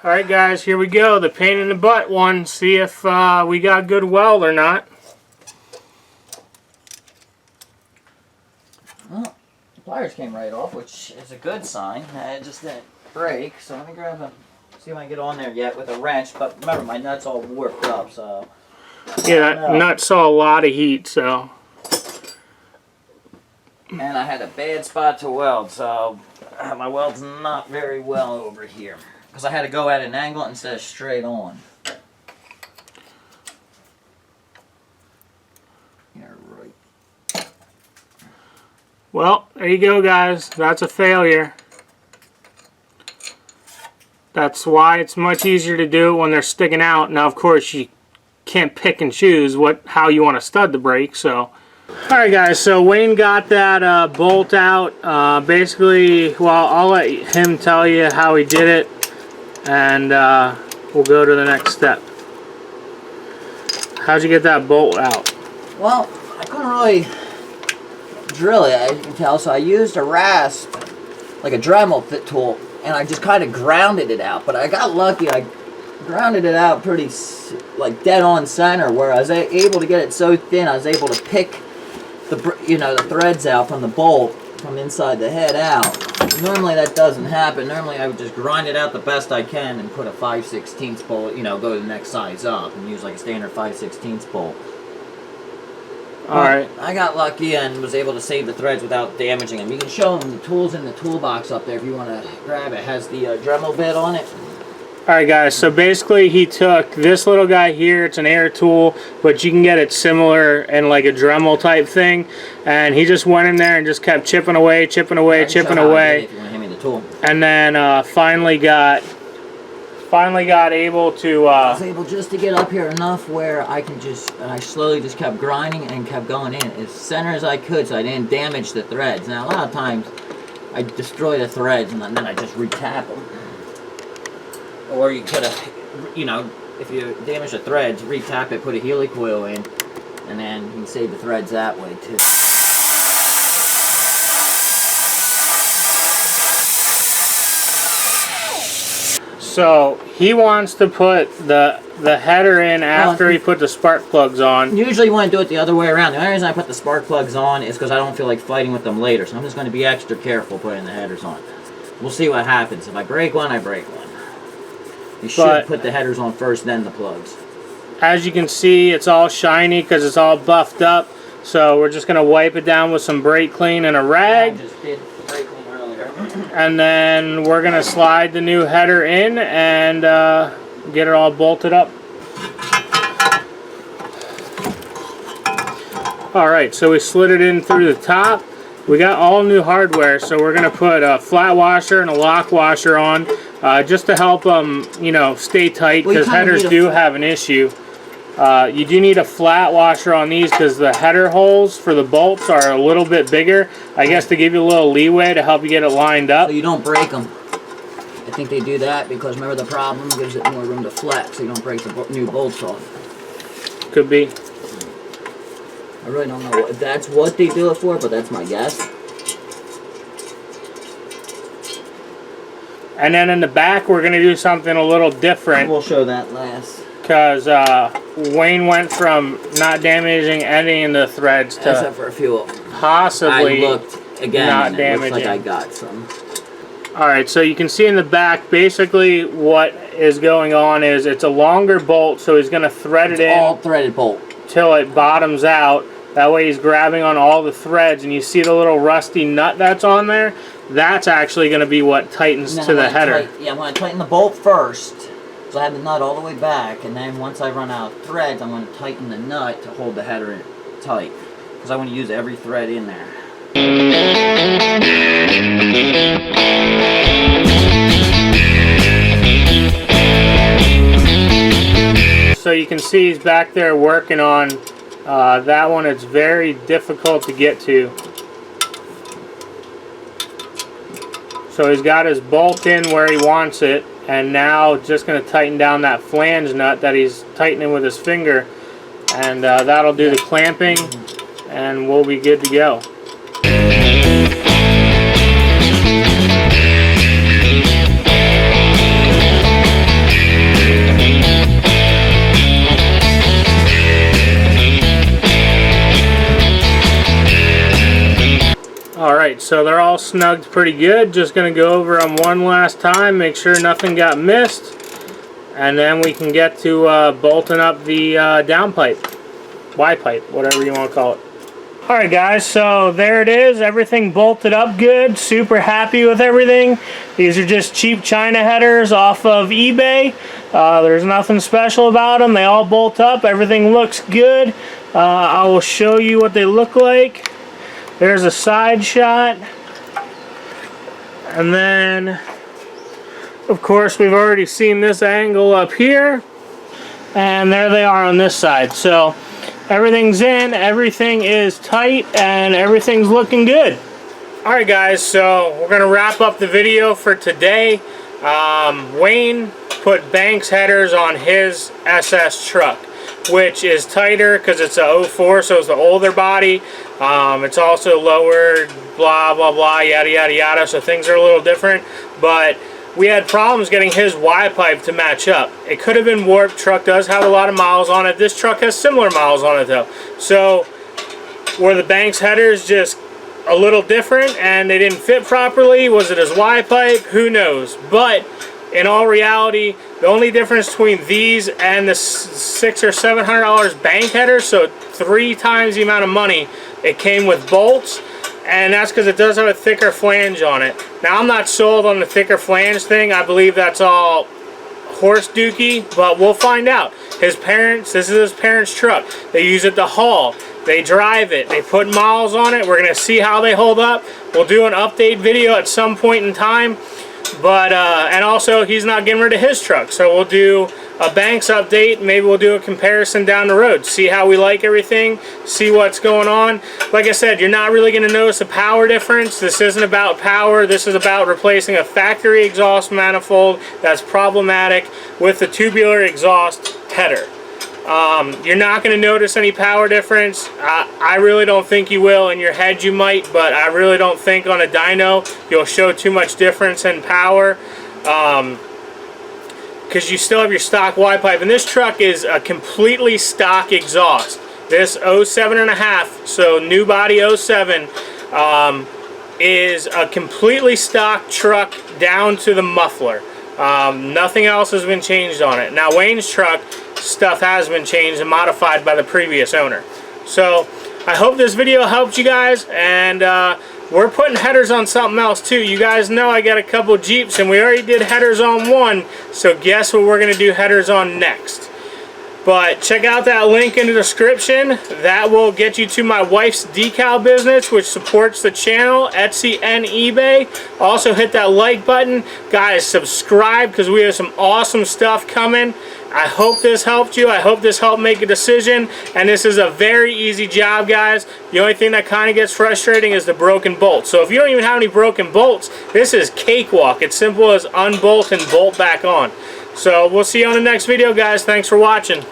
Alright guys, here we go. The pain in the butt one. See if we got good weld or not. Well, the pliers came right off, which is a good sign. It just didn't break, so let me grab a... See if I can get on there yet with a wrench, but remember my nut's all warped up, so... Yeah, that nut saw a lot of heat, so... And I had a bad spot to weld, so my weld's not very well over here. Because I had to go at an angle instead of straight on. Yeah, right. Well, there you go guys. That's a failure. That's why it's much easier to do it when they're sticking out. Now of course you can't pick and choose how you want to stud the brake, so... Alright guys, so Wayne got that bolt out. Basically, well, I'll let him tell you how he did it, and we'll go to the next step. How'd you get that bolt out? Well, I couldn't really drill it, as you can tell, so I used a rasp, like a Dremel fit tool, and I just kind of grounded it out. But I got lucky, I grounded it out pretty, like, dead on center, where I was able to get it so thin, I was able to pick the threads out from the bolt from inside the head out. Normally that doesn't happen. Normally I would just grind it out the best I can and put a 5/16 bolt, go to the next size up and use like a standard 5/16 bolt. Alright. I got lucky and was able to save the threads without damaging them. You can show them the tools in the toolbox up there if you want to grab it. It has the Dremel bit on it. Alright guys, so basically he took this little guy here, it's an air tool, but you can get it similar in like a Dremel type thing, and he just went in there and just kept chipping away, chipping away, chipping away, if you want to hand me the tool. And then finally got able to... I was able just to get up here enough where I can I slowly just kept grinding and kept going in as center as I could so I didn't damage the threads. Now a lot of times I destroy the threads and then I just retap them. Or you could have, if you damage the threads, retap it, put a Healy coil in, and then you can save the threads that way too. So he wants to put the header in after he put the spark plugs on. Usually you want to do it the other way around. The only reason I put the spark plugs on is because I don't feel like fighting with them later. So I'm just going to be extra careful putting the headers on. We'll see what happens. If I break one, I break one. You should put the headers on first, then the plugs. As you can see, it's all shiny because it's all buffed up. So we're just going to wipe it down with some brake clean and a rag. I just did brake clean earlier. And then we're going to slide the new header in and get it all bolted up. Alright, so we slid it in through the top. We got all new hardware, so we're going to put a flat washer and a lock washer on. Just to help them, stay tight, because headers do have an issue. You do need a flat washer on these because the header holes for the bolts are a little bit bigger. I guess to give you a little leeway to help you get it lined up. So you don't break them. I think they do that because remember the problem gives it more room to flex so you don't break the new bolts off. Could be. I really don't know if that's what they do it for, but that's my guess. And then in the back, we're going to do something a little different. We'll show that last. Because Wayne went from not damaging any of the threads to... Except for a few of them. Possibly I looked again not and it damaging. looks like I got some. Alright, so you can see in the back, basically what is going on is it's a longer bolt, so he's going to thread it in. All threaded bolt. Till it bottoms out. That way he's grabbing on all the threads, and you see the little rusty nut that's on there? That's actually going to be what tightens to the header. I'm going to tighten the bolt first, so I have the nut all the way back, and then once I run out of threads, I'm going to tighten the nut to hold the header in tight, because I want to use every thread in there. So you can see he's back there working on that one. It's very difficult to get to. So he's got his bolt in where he wants it, and now just going to tighten down that flange nut that he's tightening with his finger, and that'll do the clamping, and we'll be good to go. Alright, so they're all snugged pretty good. Just going to go over them one last time, make sure nothing got missed. And then we can get to bolting up the downpipe, Y-pipe, whatever you want to call it. Alright guys, so there it is. Everything bolted up good. Super happy with everything. These are just cheap China headers off of eBay. There's nothing special about them. They all bolt up. Everything looks good. I will show you what they look like. There's a side shot. And then, of course, we've already seen this angle up here. And there they are on this side. So everything's in, everything is tight, and everything's looking good. Alright guys, so we're going to wrap up the video for today. Wayne put Banks headers on his SS truck, which is tighter because it's a 04, so it's the older body. It's also lowered, blah blah blah, yada yada yada, so things are a little different. But we had problems getting his Y-pipe to match up. It could have been warped. Truck does have a lot of miles on it. This truck has similar miles on it though. So were the Banks headers just a little different and they didn't fit properly? Was it his Y-pipe? Who knows? But in all reality, the only difference between these and the $600 or $700 bank headers, so 3 times the amount of money, it came with bolts. And that's because it does have a thicker flange on it. Now, I'm not sold on the thicker flange thing. I believe that's all horse dookie, but we'll find out. His parents, this is his parents' truck. They use it to haul. They drive it. They put miles on it. We're going to see how they hold up. We'll do an update video at some point in time. But, and also, he's not getting rid of his truck. So we'll do a Banks update. Maybe we'll do a comparison down the road. See how we like everything. See what's going on. Like I said, you're not really going to notice a power difference. This isn't about power. This is about replacing a factory exhaust manifold that's problematic with the tubular exhaust header. You're not going to notice any power difference. I really don't think you will. In your head you might, but I really don't think on a dyno you'll show too much difference in power. Because you still have your stock Y-pipe, and this truck is a completely stock exhaust. This 07.5, so new body 07, is a completely stock truck down to the muffler. Nothing else has been changed on it. Now Wayne's truck, stuff has been changed and modified by the previous owner. So I hope this video helped you guys, and we're putting headers on something else too. You guys know I got a couple Jeeps and we already did headers on one, so guess what we're going to do headers on next. But check out that link in the description. That will get you to my wife's decal business, which supports the channel, Etsy and eBay. Also hit that like button. Guys, subscribe because we have some awesome stuff coming. I hope this helped you. I hope this helped make a decision. And this is a very easy job, guys. The only thing that kind of gets frustrating is the broken bolts. So if you don't even have any broken bolts, this is cakewalk. It's simple as unbolt and bolt back on. So we'll see you on the next video, guys. Thanks for watching.